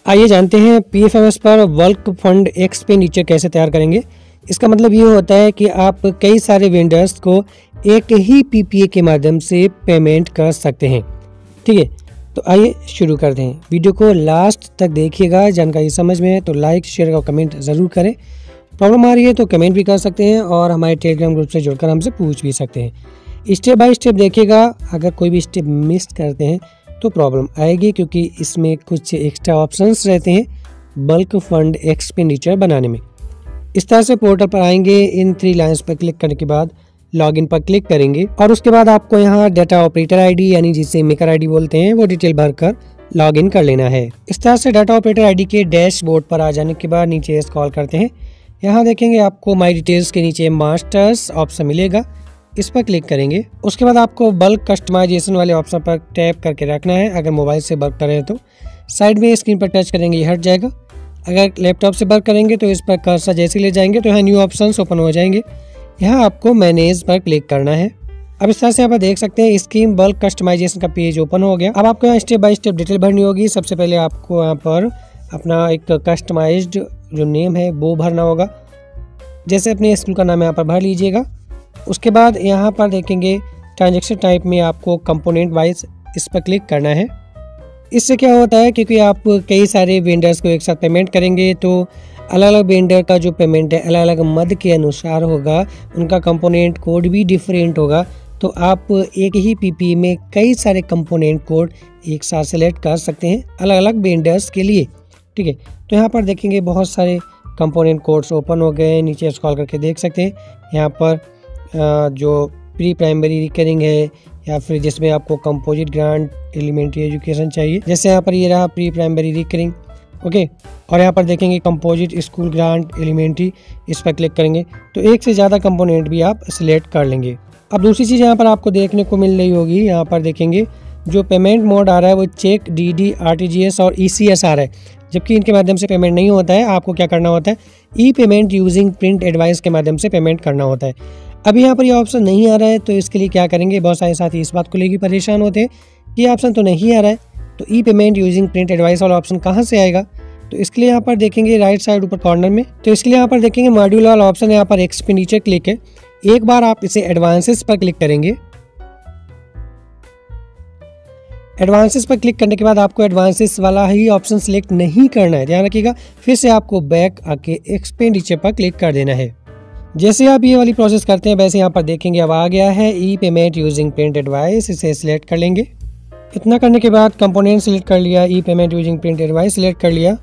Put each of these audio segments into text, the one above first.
आइए जानते हैं पीएफएमएस पर बल्क फंड एक्सपेंडिचर कैसे तैयार करेंगे। इसका मतलब ये होता है कि आप कई सारे वेंडर्स को एक ही पीपीए के माध्यम से पेमेंट कर सकते हैं। ठीक है, तो आइए शुरू करते हैं। वीडियो को लास्ट तक देखिएगा। जानकारी समझ में है तो लाइक शेयर और कमेंट ज़रूर करें। प्रॉब्लम आ रही है तो कमेंट भी कर सकते हैं और हमारे टेलीग्राम ग्रुप से जुड़कर हमसे पूछ भी सकते हैं। स्टेप बाय स्टेप देखिएगा। अगर कोई भी स्टेप मिस करते हैं तो प्रॉब्लम आएगी, क्योंकि इसमें कुछ एक्स्ट्रा ऑप्शंस रहते हैं बल्क फंड एक्सपेंडिचर बनाने में। इस तरह से पोर्टल पर आएंगे। इन 3 लाइंस पर क्लिक करने के बाद लॉगिन पर क्लिक करेंगे और उसके बाद आपको यहाँ डाटा ऑपरेटर आईडी यानी जिसे मेकर आईडी बोलते हैं वो डिटेल भरकर लॉगिन कर लेना है। इस तरह से डाटा ऑपरेटर आईडी के डैशबोर्ड पर आ जाने के बाद नीचे स्क्रॉल करते हैं। यहाँ देखेंगे आपको माई डिटेल्स के नीचे मास्टर्स ऑप्शन मिलेगा, इस पर क्लिक करेंगे। उसके बाद आपको बल्क कस्टमाइजेशन वाले ऑप्शन पर टैप करके रखना है। अगर मोबाइल से वर्क करें तो साइड में स्क्रीन पर टच करेंगे, ये हट जाएगा। अगर लैपटॉप से वर्क करेंगे तो इस पर कर्सर जैसे ले जाएंगे तो यहाँ न्यू ऑप्शंस ओपन हो जाएंगे। यहाँ आपको मैनेज पर क्लिक करना है। अब इस तरह से आप देख सकते हैं स्कीम बल्क कस्टमाइजेशन का पेज ओपन हो गया। अब आपको यहाँ स्टेप बाय स्टेप डिटेल भरनी होगी। सबसे पहले आपको यहाँ पर अपना एक कस्टमाइज्ड जो नेम है वो भरना होगा। जैसे अपने स्कूल का नाम यहाँ पर भर लीजिएगा। उसके बाद यहाँ पर देखेंगे ट्रांजैक्शन टाइप में आपको कंपोनेंट वाइज इस पर क्लिक करना है। इससे क्या होता है, क्योंकि आप कई सारे वेंडर्स को एक साथ पेमेंट करेंगे तो अलग अलग वेंडर का जो पेमेंट है अलग अलग मद के अनुसार होगा, उनका कंपोनेंट कोड भी डिफरेंट होगा। तो आप एक ही पीपी में कई सारे कंपोनेंट कोड एक साथ सेलेक्ट कर सकते हैं अलग अलग वेंडर्स के लिए। ठीक है, तो यहाँ पर देखेंगे बहुत सारे कंपोनेंट कोड्स ओपन हो गए। नीचे स्क्रॉल करके देख सकते हैं यहाँ पर जो प्री प्राइमरी रिकरिंग है या फिर जिसमें आपको कंपोजिट ग्रांट एलिमेंट्री एजुकेशन चाहिए, जैसे यहाँ पर ये रहा प्री प्राइमरी रिकरिंग। ओके, और यहाँ पर देखेंगे कंपोजिट स्कूल ग्रांट एलिमेंट्री, इस पर क्लिक करेंगे तो एक से ज़्यादा कंपोनेंट भी आप सिलेक्ट कर लेंगे। अब दूसरी चीज़ यहाँ पर आपको देखने को मिल रही होगी, यहाँ पर देखेंगे जो पेमेंट मोड आ रहा है वो चेक, डीडी, आरटीजीएस और ईसीएस आ रहा है, जबकि इनके माध्यम से पेमेंट नहीं होता है। आपको क्या करना होता है, ई पेमेंट यूजिंग प्रिंट एडवाइस के माध्यम से पेमेंट करना होता है। अभी यहाँ पर ये ऑप्शन नहीं आ रहा है तो इसके लिए क्या करेंगे, बहुत सारे साथी इस बात को लेकर परेशान होते हैं कि ये ऑप्शन तो नहीं आ रहा है, तो ई पेमेंट यूजिंग प्रिंट एडवाइस वाला ऑप्शन कहाँ से आएगा। तो इसके लिए यहाँ पर देखेंगे राइट साइड ऊपर कॉर्नर में, तो इसके लिए यहाँ पर देखेंगे मॉड्यूल वाला ऑप्शन, यहाँ पर एक्सपेंडिचर क्लिक है। एक बार आप इसे एडवांसेस पर क्लिक करेंगे। एडवांसेस पर क्लिक करने के बाद आपको एडवांसेस वाला ही ऑप्शन सिलेक्ट नहीं करना है, ध्यान रखिएगा। फिर से आपको बैक आके एक्सपेंडिचर पर क्लिक कर देना है। जैसे आप ये वाली प्रोसेस करते हैं वैसे यहाँ पर देखेंगे अब आ गया है ई पेमेंट यूजिंग प्रिंट एडवाइस, इसे सिलेक्ट कर लेंगे। इतना करने के बाद कंपोनेंट सिलेक्ट कर लिया, e payment using print advice select कर लिया।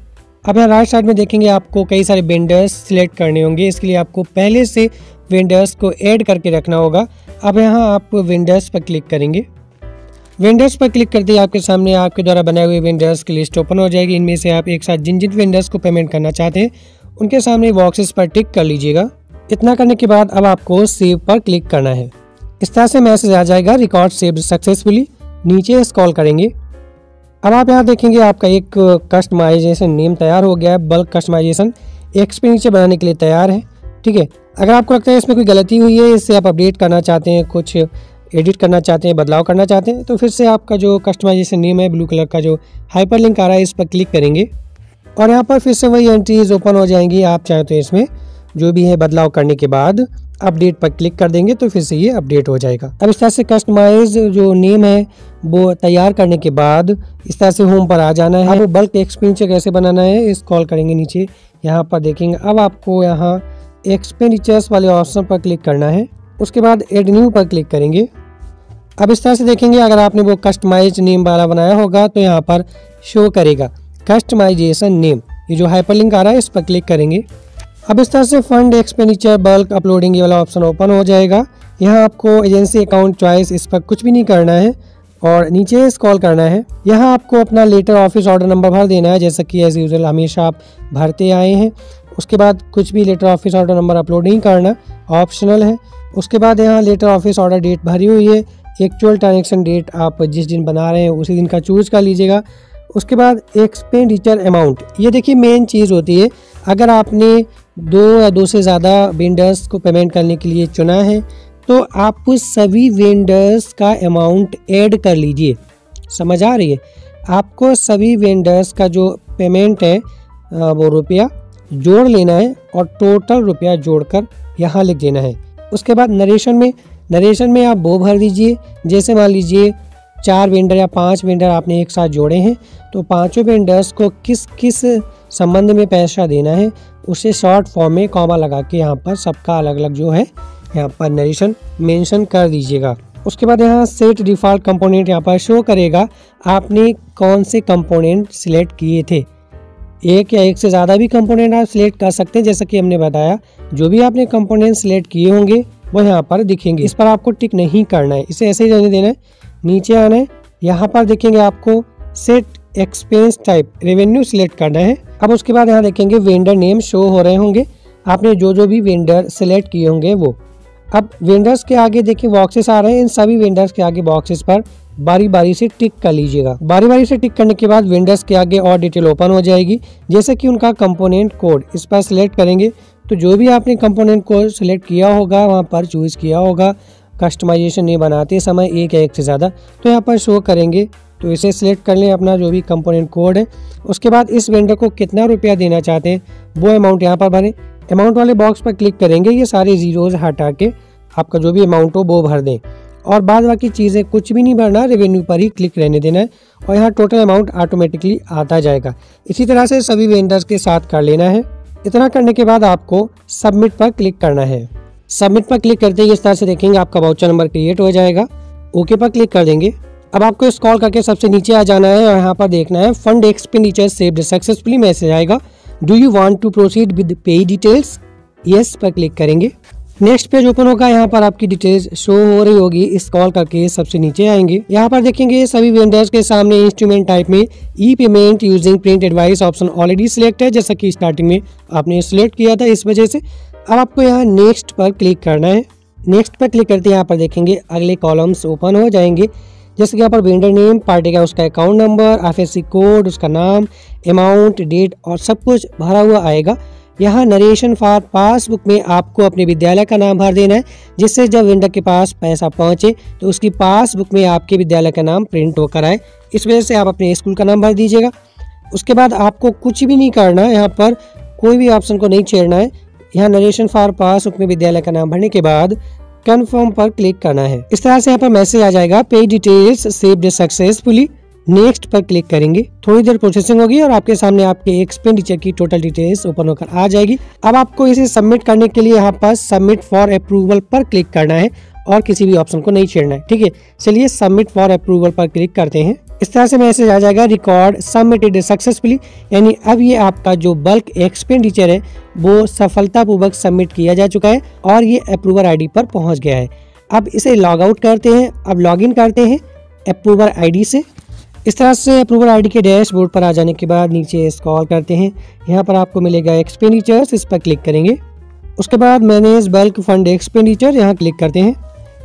अब यहाँ राइट साइड में देखेंगे आपको कई सारे वेंडर्स सिलेक्ट करने होंगे। इसके लिए आपको पहले से वेंडर्स को ऐड करके रखना होगा। अब यहाँ आप वेंडर्स पर क्लिक करेंगे। वेंडर्स पर क्लिक करते ही आपके सामने आपके द्वारा बनाए हुए वेंडर्स की लिस्ट ओपन हो जाएगी। इनमें से आप एक साथ जिन जिन वेंडर्स को पेमेंट करना चाहते हैं उनके सामने बॉक्सेस पर टिक कर लीजिएगा। इतना करने के बाद अब आपको सेव पर क्लिक करना है। इस तरह से मैसेज आ जाएगा रिकॉर्ड सेव्ड सक्सेसफुली। नीचे स्क्रॉल करेंगे। अब आप यहाँ देखेंगे आपका एक कस्टमाइजेशन नेम तैयार हो गया है। बल्क कस्टमाइजेशन एक्सपेंडिचर बनाने के लिए तैयार है। ठीक है, अगर आपको लगता है इसमें कोई गलती हुई है, इससे आप अपडेट करना चाहते हैं, कुछ एडिट करना चाहते हैं, बदलाव करना चाहते हैं, तो फिर से आपका जो कस्टमाइजेशन नेम है ब्लू कलर का जो हाइपरलिंक आ रहा है इस पर क्लिक करेंगे और यहाँ पर फिर से वही एंट्रीज ओपन हो जाएंगी। आप चाहे तो इसमें जो भी है बदलाव करने के बाद अपडेट पर क्लिक कर देंगे तो फिर से ये अपडेट हो जाएगा। अब इस तरह से कस्टमाइज जो नेम है वो तैयार करने के बाद इस तरह से होम पर आ जाना है। अब बल्क एक्सपेंडिचर कैसे बनाना है स्क्रॉल करेंगे नीचे, यहाँ पर देखेंगे। अब आपको यहाँ एक्सपेंडिचर्स वाले ऑप्शन पर क्लिक करना है। उसके बाद एड न्यू पर क्लिक करेंगे। अब इस तरह से देखेंगे अगर आपने वो कस्टमाइज नेम वाला बनाया होगा तो यहाँ पर शो करेगा कस्टमाइजेशन नेम। ये जो हाइपरलिंक आ रहा है इस पर क्लिक करेंगे। अब इस तरह से फंड एक्सपेंडिचर बल्क अपलोडिंग ये वाला ऑप्शन ओपन हो जाएगा। यहाँ आपको एजेंसी अकाउंट चॉइस, इस पर कुछ भी नहीं करना है और नीचे स्क्रॉल करना है। यहाँ आपको अपना लेटर ऑफिस ऑर्डर नंबर भर देना है, जैसा कि एज यूजुअल हमेशा आप भरते आए हैं। उसके बाद कुछ भी letter office order number upload नहीं करना, ऑप्शनल है। उसके बाद यहाँ लेटर ऑफिस ऑर्डर डेट भरी हुई है। एक्चुअल ट्रांजेक्शन डेट आप जिस दिन बना रहे हैं उसी दिन का चूज कर लीजिएगा। उसके बाद एक्सपेंडिचर अमाउंट, ये देखिए मेन चीज़ होती है। अगर आपने 2 या 2 से ज़्यादा वेंडर्स को पेमेंट करने के लिए चुना है तो आप सभी वेंडर्स का अमाउंट ऐड कर लीजिए। समझ आ रही है? आपको सभी वेंडर्स का जो पेमेंट है वो रुपया जोड़ लेना है और टोटल रुपया जोड़कर यहाँ लिख देना है। उसके बाद नरेशन में आप वो भर दीजिए। जैसे मान लीजिए 4 वेंडर या 5 वेंडर आपने एक साथ जोड़े हैं, तो पांचों वेंडर्स को किस किस संबंध में पैसा देना है उसे शॉर्ट फॉर्म में कॉमा लगा के यहाँ पर सबका अलग अलग जो है यहाँ पर नरेशन मेंशन कर दीजिएगा। उसके बाद यहाँ सेट डिफ़ॉल्ट कंपोनेंट यहाँ पर शो करेगा आपने कौन से कंपोनेंट सिलेक्ट किए थे। एक या एक से ज़्यादा भी कंपोनेंट आप सिलेक्ट कर सकते हैं। जैसा कि हमने बताया, जो भी आपने कंपोनेंट सिलेक्ट किए होंगे वो यहाँ पर दिखेंगे। इस पर आपको टिक नहीं करना है, इसे ऐसे ही रहने देना है। नीचे आना है, यहाँ पर देखेंगे आपको set expense type revenue select करना है। अब उसके बाद यहाँ देखेंगे वेंडर नेम शो हो रहे होंगे, आपने जो भी वेंडर सिलेक्ट किए होंगे वो। अब वेंडर्स के आगे देखिए बॉक्सेस आ रहे हैं, इन सभी वेंडर्स के आगे बॉक्सेस पर बारी बारी से टिक कर लीजिएगा। बारी बारी से टिक करने के बाद वेंडर्स के आगे और डिटेल ओपन हो जाएगी, जैसे कि उनका कंपोनेंट कोड। इस पर सिलेक्ट करेंगे तो जो भी आपने कंपोनेंट कोड सिलेक्ट किया होगा वहाँ पर चूज़ किया होगा। कस्टमाइजेशन नहीं बनाते समय एक या एक से ज़्यादा तो यहाँ पर शो करेंगे, तो इसे सिलेक्ट कर लें अपना जो भी कंपोनेंट कोड है। उसके बाद इस वेंडर को कितना रुपया देना चाहते हैं वो अमाउंट यहाँ पर भरें। अमाउंट वाले बॉक्स पर क्लिक करेंगे, ये सारे जीरोज हटा के आपका जो भी अमाउंट हो वो भर दें और बाद बाकी चीज़ें कुछ भी नहीं भरना, रेवेन्यू पर ही क्लिक रहने देना है और यहाँ टोटल अमाउंट ऑटोमेटिकली आता जाएगा। इसी तरह से सभी वेंडर्स के साथ कर लेना है। इतना करने के बाद आपको सबमिट पर क्लिक करना है। सबमिट पर क्लिक करते ही इस तरह से देखेंगे आपका वाउचर नंबर क्रिएट हो जाएगा। ओके पर क्लिक कर देंगे। अब आपको स्क्रॉल करके सबसे नीचे आ जाना है और यहाँ पर देखना है fund expenditure saved successfully message आएगा। Do you want to proceed with pay details? Yes पर क्लिक करेंगे। नेक्स्ट पेज ओपन होगा, यहाँ पर आपकी डिटेल्स शो हो रही होगी। स्क्रॉल करके सबसे नीचे आएंगे, यहाँ पर देखेंगे सभी वेंडर्स के सामने इंस्ट्रूमेंट टाइप में e payment using print advice option already select है, जैसा कि स्टार्टिंग में आपने सिलेक्ट किया था, इस वजह से। अब आपको यहाँ नेक्स्ट पर क्लिक करना है। नेक्स्ट पर क्लिक करते हैं यहाँ पर देखेंगे अगले कॉलम्स ओपन हो जाएंगे, जैसे कि यहाँ पर वेंडर नेम, पार्टी का उसका अकाउंट नंबर, IFSC कोड, उसका नाम, अमाउंट, डेट और सब कुछ भरा हुआ आएगा। यहाँ नरेशन फॉर पासबुक में आपको अपने विद्यालय का नाम भर देना है, जिससे जब वेंडर के पास पैसा पहुँचे तो उसकी पासबुक में आपके विद्यालय का नाम प्रिंट होकर आए। इस वजह से आप अपने स्कूल का नाम भर दीजिएगा। उसके बाद आपको कुछ भी नहीं करना है, यहाँ पर कोई भी ऑप्शन को नहीं छेड़ना है। यहाँ नरेशन फॉर पासबुक में विद्यालय का नाम भरने के बाद कन्फर्म पर क्लिक करना है। इस तरह से यहाँ पर मैसेज आ जाएगा, पे डिटेल्स सेव्ड सक्सेसफुली। नेक्स्ट पर क्लिक करेंगे, थोड़ी देर प्रोसेसिंग होगी और आपके सामने आपके एक्सपेंडिचर की टोटल डिटेल्स ओपन होकर आ जाएगी। अब आपको इसे सबमिट करने के लिए यहाँ पर सबमिट फॉर अप्रूवल पर क्लिक करना है और किसी भी ऑप्शन को नहीं छेड़ना है। ठीक है, चलिए सबमिट फॉर अप्रूवल पर क्लिक करते हैं। इस तरह से मैसेज आ जाएगा, रिकॉर्ड सबमिटेड सक्सेसफुली, यानी अब ये आपका जो बल्क एक्सपेंडिचर है वो सफलतापूर्वक सबमिट किया जा चुका है और ये अप्रूवर आईडी पर पहुंच गया है। अब इसे लॉग आउट करते हैं। अब लॉग इन करते हैं अप्रूवर आईडी से। इस तरह से अप्रूवर आईडी के डैशबोर्ड पर आ जाने के बाद नीचे स्क्रॉल करते हैं, यहाँ पर आपको मिलेगा एक्सपेंडिचर्स, इस पर क्लिक करेंगे। उसके बाद मैनेज बल्क फंड एक्सपेंडिचर, यहाँ क्लिक करते हैं।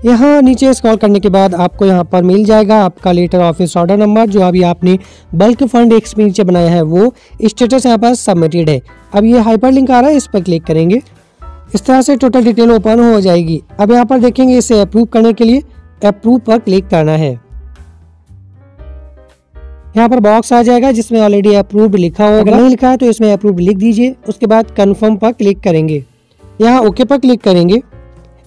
यहाँ नीचे स्क्रॉल करने के बाद आपको यहाँ पर मिल जाएगा आपका लेटर ऑफिस ऑर्डर नंबर, जो अभी आपने बल्क फंड एक्सपेंडिचर बनाया है वो स्टेटस यहाँ पर सबमिटेड है। अब ये हाइपर लिंक आ रहा है, इस पर क्लिक करेंगे। इस तरह से टोटल डिटेल ओपन हो जाएगी। अब यहाँ पर देखेंगे इसे अप्रूव करने के लिए अप्रूव पर क्लिक करना है। यहाँ पर बॉक्स आ जाएगा जिसमें ऑलरेडी अप्रूव्ड लिखा होगा, अगर नहीं लिखा है तो इसमें अप्रूव्ड लिख दीजिए। उसके बाद कंफर्म पर क्लिक करेंगे, यहाँ ओके पर क्लिक करेंगे।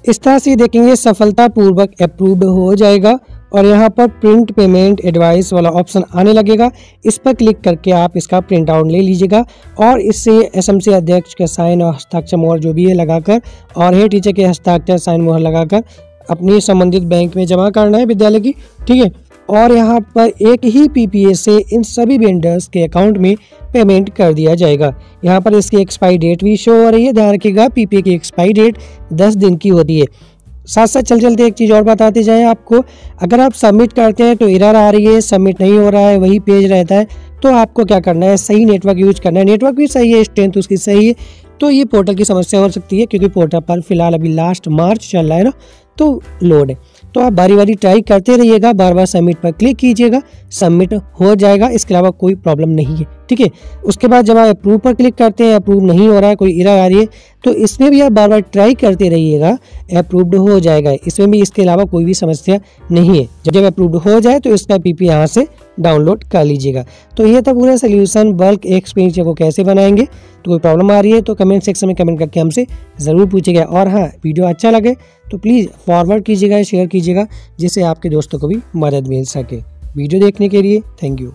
इस तरह से देखेंगे सफलतापूर्वक अप्रूव्ड हो जाएगा और यहाँ पर प्रिंट पेमेंट एडवाइस वाला ऑप्शन आने लगेगा। इस पर क्लिक करके आप इसका प्रिंट आउट ले लीजिएगा और इससे SMC अध्यक्ष का साइन और हस्ताक्षर मोहर जो भी है लगाकर और हेड टीचर के हस्ताक्षर साइन मोहर लगाकर अपनी संबंधित बैंक में जमा करना है विद्यालय की। ठीक है, और यहाँ पर एक ही PPA से इन सभी वेंडर्स के अकाउंट में पेमेंट कर दिया जाएगा। यहाँ पर इसकी एक्सपायरी डेट भी शो हो रही है, ध्यान रखिएगा PPA की एक्सपायरी डेट 10 दिन की होती है। साथ साथ चलते एक चीज़ और बताते जाएं आपको, अगर आप सबमिट करते हैं तो एरर आ रही है, सबमिट नहीं हो रहा है, वही पेज रहता है, तो आपको क्या करना है, सही नेटवर्क यूज करना है। नेटवर्क भी सही है, स्ट्रेंथ उसकी सही है, तो ये पोर्टल की समस्या हो सकती है क्योंकि पोर्टल पर फिलहाल अभी लास्ट मार्च चल रहा है ना, तो लोड है। तो आप बारी बारी ट्राई करते रहिएगा, बार बार सबमिट पर क्लिक कीजिएगा, सबमिट हो जाएगा, इसके अलावा कोई प्रॉब्लम नहीं है। ठीक। ठीक है। उसके बाद जब आप अप्रूव पर क्लिक करते हैं, अप्रूव नहीं हो रहा है, कोई एरर आ रही है, तो इसमें भी आप बार बार ट्राई करते रहिएगा, अप्रूव्ड हो जाएगा। इसमें भी इसके अलावा कोई भी समस्या नहीं है। जब अप्रूव्ड हो जाए तो इसका पीपी यहाँ से डाउनलोड कर लीजिएगा। तो ये था पूरा सोल्यूशन बल्क एक्सपेंडिचर को कैसे बनाएंगे। तो कोई प्रॉब्लम आ रही है तो कमेंट सेक्शन में कमेंट करके हमसे ज़रूर पूछिएगा। और हाँ, वीडियो अच्छा लगे तो प्लीज़ फॉरवर्ड कीजिएगा, शेयर कीजिएगा, जिससे आपके दोस्तों को भी मदद मिल सके। वीडियो देखने के लिए थैंक यू।